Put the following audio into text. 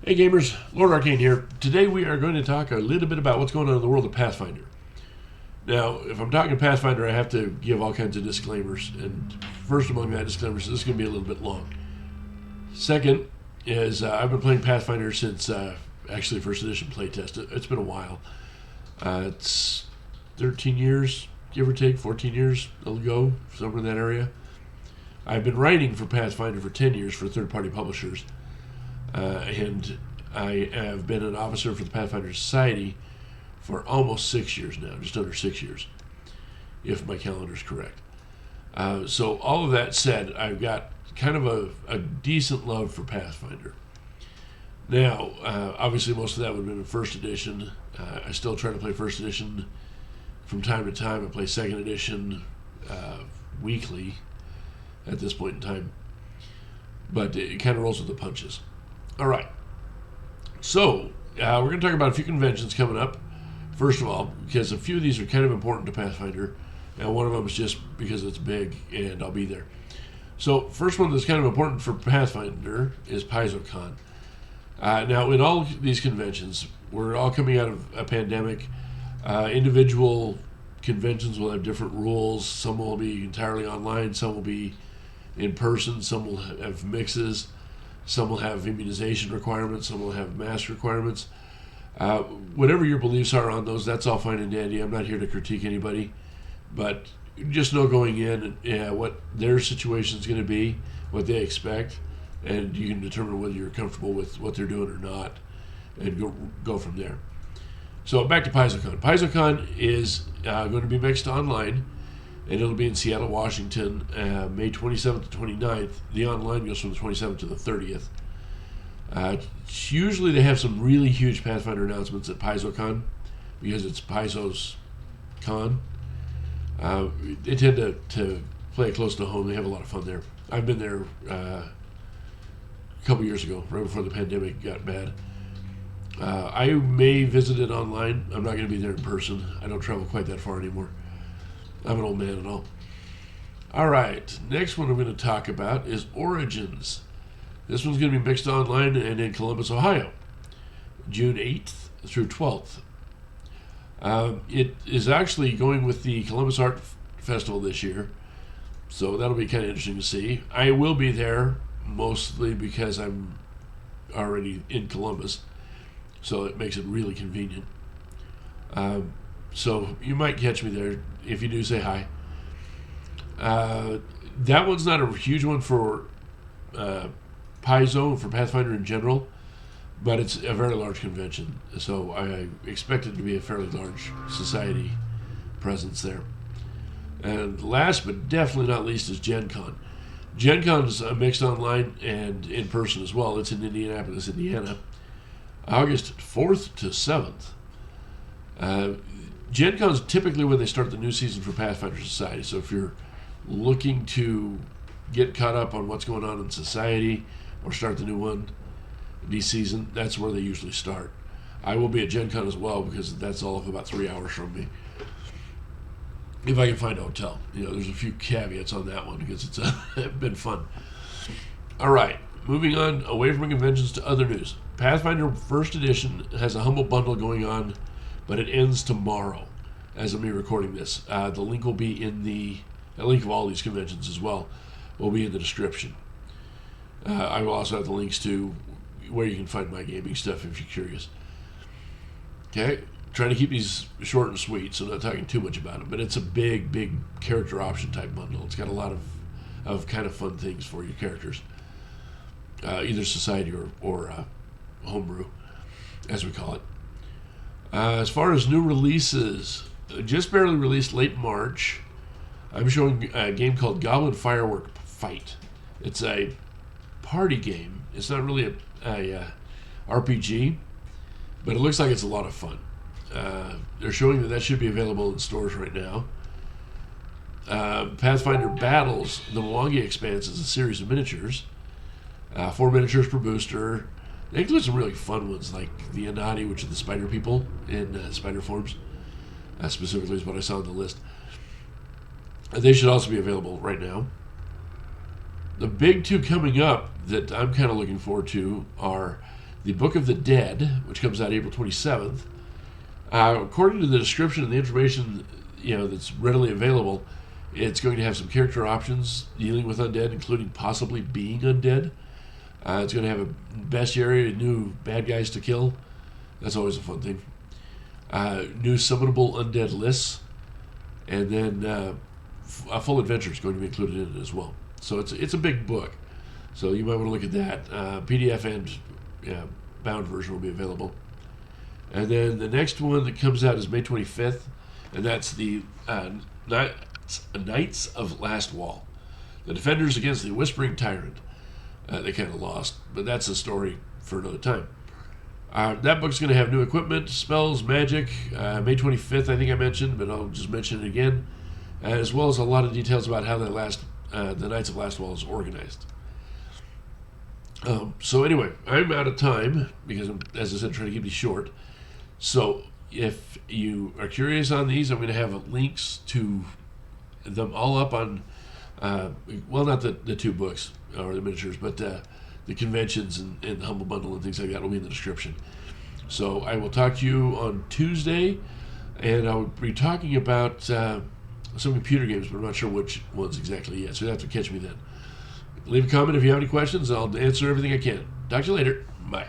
Hey gamers, Lord Arcane here. Today we are going to talk a little bit about what's going on in the world of Pathfinder. Now, if I'm talking Pathfinder, I have to give all kinds of disclaimers, and first among that disclaimers, this is going to be a little bit long. Second is I've been playing Pathfinder since actually first edition playtest. It's been a while. It's 13 years, give or take, 14 years ago, somewhere in that area. I've been writing for Pathfinder for 10 years for third-party publishers. And I have been an officer for the Pathfinder Society for almost 6 years now, just under 6 years, if my calendar is correct. So all of that said, I've got kind of a decent love for Pathfinder. Now, obviously most of that would have been in first edition. I still try to play first edition from time to time. I play second edition weekly at this point in time. But it kind of rolls with the punches. All right. So, we're going to talk about a few conventions coming up. First of all, because a few of these are kind of important to Pathfinder, and one of them is just because it's big, and I'll be there. So, first one that's kind of important for Pathfinder is PaizoCon. Now, in all these conventions, we're all coming out of a pandemic. Individual conventions will have different rules. Some will be entirely online. Some will be in person. Some will have mixes. Some will have immunization requirements. Some will have mask requirements. Whatever your beliefs are on those, that's all fine and dandy. I'm not here to critique anybody. But just know going in what their situation is going to be, what they expect, and you can determine whether you're comfortable with what they're doing or not, and go from there. So back to PaizoCon. PaizoCon is going to be mixed online, and it'll be in Seattle, Washington, May 27th to 29th. The online goes from the 27th to the 30th. Usually they have some really huge Pathfinder announcements at PaizoCon because it's Paizo's con. They tend to play it close to home. They have a lot of fun there. I've been there a couple years ago, right before the pandemic got bad. I may visit it online. I'm not going to be there in person. I don't travel quite that far anymore. I'm an old man and all. All right, next one I'm going to talk about is Origins. This one's going to be mixed online and in Columbus, Ohio, June 8th through 12th. It is actually going with the Columbus Art Festival this year, so that'll be kind of interesting to see. I will be there mostly because I'm already in Columbus, so it makes it really convenient. So you might catch me there. If you do, say hi. That one's not a huge one for Paizo, for Pathfinder in general, but it's a very large convention. So I expect it to be a fairly large society presence there. And last but definitely not least is Gen Con. Gen Con is mixed online and in person as well. It's in Indianapolis, Indiana, August 4th to 7th. Gen Con is typically when they start the new season for Pathfinder Society. So if you're looking to get caught up on what's going on in society or start the new one this season, that's where they usually start. I will be at Gen Con as well because that's all of about 3 hours from me. If I can find a hotel. There's a few caveats on that one because it's been fun. All right, moving on away from conventions to other news. Pathfinder First Edition has a humble bundle going on, but it ends tomorrow as of me recording this. The link will be in the link of all these conventions as well will be in the description. I will also have the links to where you can find my gaming stuff if you're curious. Okay, trying to keep these short and sweet, so not talking too much about it, but it's a big character option type bundle. It's got a lot of kind of fun things for your characters, either society or homebrew, as we call it. As far as new releases, just barely released late March, I'm showing a game called Goblin Firework Fight. It's a party game. It's not really a RPG, but it looks like it's a lot of fun. They're showing that should be available in stores right now. Pathfinder Battles, the Mwangi Expanse, is a series of miniatures. 4 miniatures per booster. They include some really fun ones like the Anati, which are the spider people in spider forms. Specifically is what I saw on the list. They should also be available right now. The big two coming up that I'm kind of looking forward to are The Book of the Dead, which comes out April 27th. According to the description and the information that's readily available, it's going to have some character options dealing with undead, including possibly being undead. It's going to have a bestiary, new bad guys to kill. That's always a fun thing. New summonable undead lists, and then a full adventure is going to be included in it as well. So it's a big book. So you might want to look at that. PDF and bound version will be available. And then the next one that comes out is May 25th, and that's the Knights of Last Wall. The Defenders against the Whispering Tyrant. They kind of lost, but that's a story for another time. That book's going to have new equipment, spells, magic. May 25th, I think I mentioned, but I'll just mention it again, as well as a lot of details about how the Knights of Last Wall is organized. So anyway, I'm out of time because I'm, as I said, trying to keep these short. So if you are curious on these, I'm going to have links to them all up on, not the two books or the miniatures, but the conventions and the Humble Bundle and things like that will be in the description. So I will talk to you on Tuesday, and I'll be talking about some computer games, but I'm not sure which ones exactly yet, so you'll have to catch me then. Leave a comment if you have any questions, and I'll answer everything I can. Talk to you later. Bye.